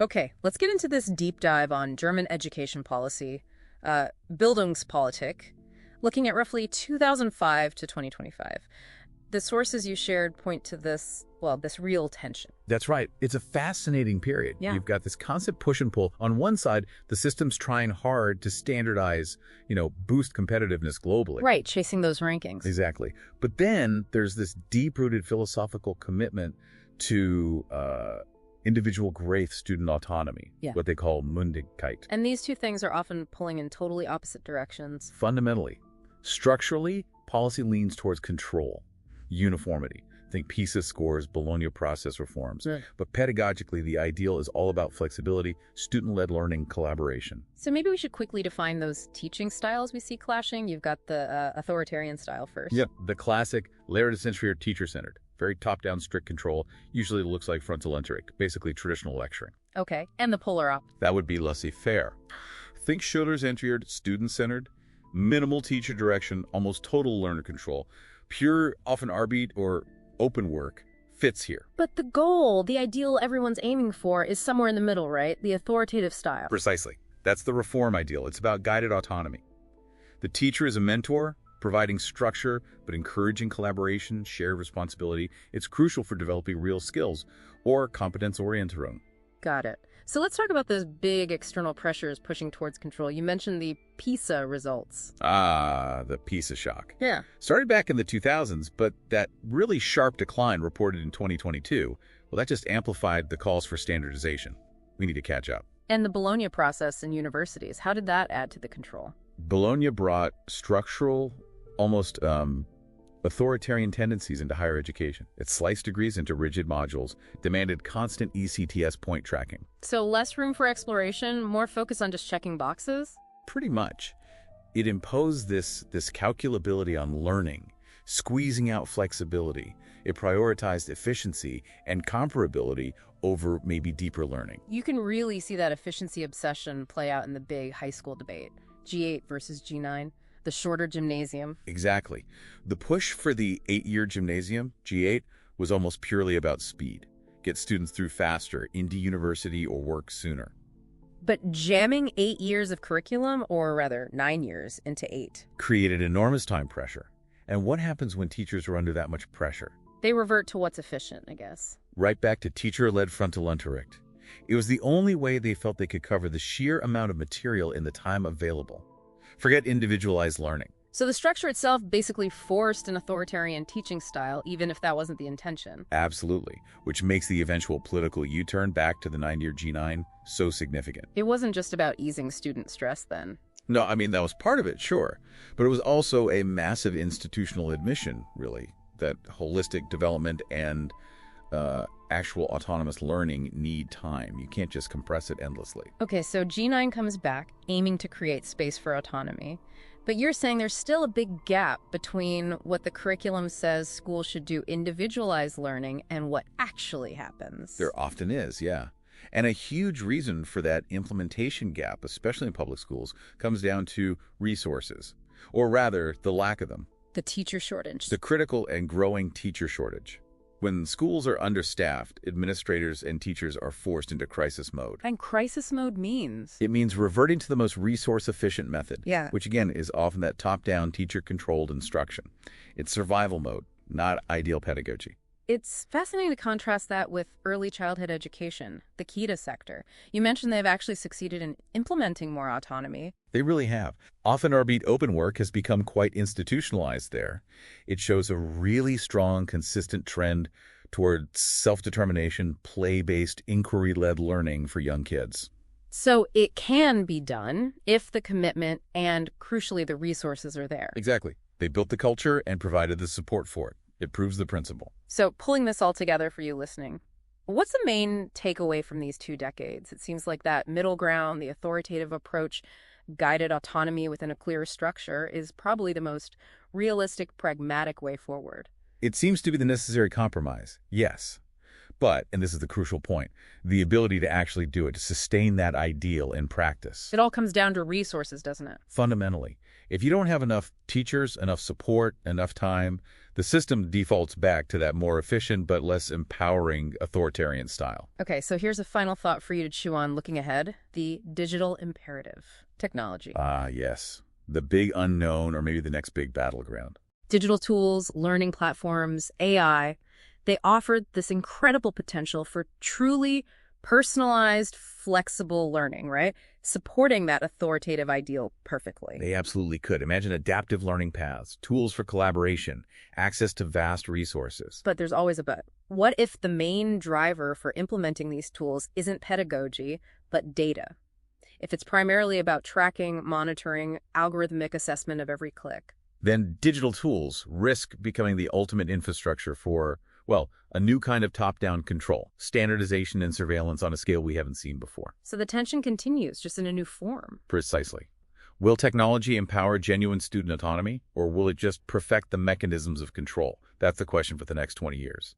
Okay, let's get into this deep dive on German education policy, Bildungspolitik, looking at roughly 2005 to 2025. The sources you shared point to this, well, this real tension. That's right. It's a fascinating period. Yeah. You've got this constant push and pull. On one side, the system's trying hard to standardize, boost competitiveness globally. Right, chasing those rankings. Exactly. But then there's this deep-rooted philosophical commitment to individual growth, student autonomy, what they call Mündigkeit. And these two things are often pulling in totally opposite directions. Fundamentally, structurally, policy leans towards control, uniformity. Think PISA scores, Bologna process reforms. Right. But pedagogically, the ideal is all about flexibility, student-led learning, collaboration. So maybe we should quickly define those teaching styles we see clashing. You've got the authoritarian style first. Yep, the classic laissez-faire teacher-centered. Very top-down, strict control. Usually it looks like frontal-enteric, basically traditional lecturing. Okay, and the polar opposite. That would be laissez-faire. Think shoulders-entered, student-centered, minimal teacher direction, almost total learner control. Pure, often Arbeit or open work fits here. But the goal, the ideal everyone's aiming for, is somewhere in the middle, right? The authoritative style. Precisely. That's the reform ideal. It's about guided autonomy. The teacher is a mentor, providing structure, but encouraging collaboration, shared responsibility. It's crucial for developing real skills or competence-oriented. Got it. So let's talk about those big external pressures pushing towards control. You mentioned the PISA results. The PISA shock. Yeah. Started back in the 2000s, but that really sharp decline reported in 2022, well, that just amplified the calls for standardization. We need to catch up. And the Bologna process in universities, how did that add to the control? Bologna brought structural, almost authoritarian tendencies into higher education. It sliced degrees into rigid modules, demanded constant ECTS point tracking. So less room for exploration, more focus on just checking boxes? Pretty much. It imposed this calculability on learning, squeezing out flexibility. It prioritized efficiency and comparability over maybe deeper learning. You can really see that efficiency obsession play out in the big high school debate. G8 versus G9. The shorter gymnasium. Exactly. The push for the 8-year gymnasium, G8, was almost purely about speed. Get students through faster, into university or work sooner. But jamming 8 years of curriculum, or rather 9 years, into 8. Created enormous time pressure. And what happens when teachers are under that much pressure? They revert to what's efficient, I guess. Right back to teacher-led frontal-enteric. It was the only way they felt they could cover the sheer amount of material in the time available. Forget individualized learning. So the structure itself basically forced an authoritarian teaching style, even if that wasn't the intention. Absolutely, which makes the eventual political U-turn back to the 9-year G9 so significant. It wasn't just about easing student stress then. No, I mean, that was part of it, sure. But it was also a massive institutional admission, really, that holistic development and actual autonomous learning need time. You can't just compress it endlessly. Okay, so G9 comes back, aiming to create space for autonomy. But you're saying there's still a big gap between what the curriculum says schools should do individualized learning and what actually happens. There often is, yeah. And a huge reason for that implementation gap, especially in public schools, comes down to resources, or rather, the lack of them. The teacher shortage. The critical and growing teacher shortage. When schools are understaffed, administrators and teachers are forced into crisis mode. And crisis mode means? It means reverting to the most resource-efficient method, Yeah. which again is often that top-down, teacher-controlled instruction. It's survival mode, not ideal pedagogy. It's fascinating to contrast that with early childhood education, the KEDA sector. You mentioned they've actually succeeded in implementing more autonomy. They really have. Often Arbeit open work has become quite institutionalized there. It shows a really strong, consistent trend toward self-determination, play-based, inquiry-led learning for young kids. So it can be done if the commitment and, crucially, the resources are there. Exactly. They built the culture and provided the support for it. It proves the principle. So pulling this all together for you listening, what's the main takeaway from these 2 decades? It seems like that middle ground, the authoritative approach, guided autonomy within a clear structure is probably the most realistic, pragmatic way forward. It seems to be the necessary compromise, yes. But, and this is the crucial point, the ability to actually do it, to sustain that ideal in practice. It all comes down to resources, doesn't it? Fundamentally, if you don't have enough teachers, enough support, enough time, The system defaults back to that more efficient but less empowering authoritarian style. Okay, so here's a final thought for you to chew on looking ahead. The digital imperative. Technology. Ah, yes. The big unknown, or maybe the next big battleground. Digital tools, learning platforms, AI, they offer this incredible potential for truly personalized, flexible learning, right? Supporting that authoritative ideal perfectly. They absolutely could. Imagine adaptive learning paths, tools for collaboration, access to vast resources. But there's always a but. What if the main driver for implementing these tools isn't pedagogy, but data? If it's primarily about tracking, monitoring, algorithmic assessment of every click. Then digital tools risk becoming the ultimate infrastructure for, well, a new kind of top-down control, standardization and surveillance on a scale we haven't seen before. So the tension continues, just in a new form. Precisely. Will technology empower genuine student autonomy, or will it just perfect the mechanisms of control? That's the question for the next 20 years.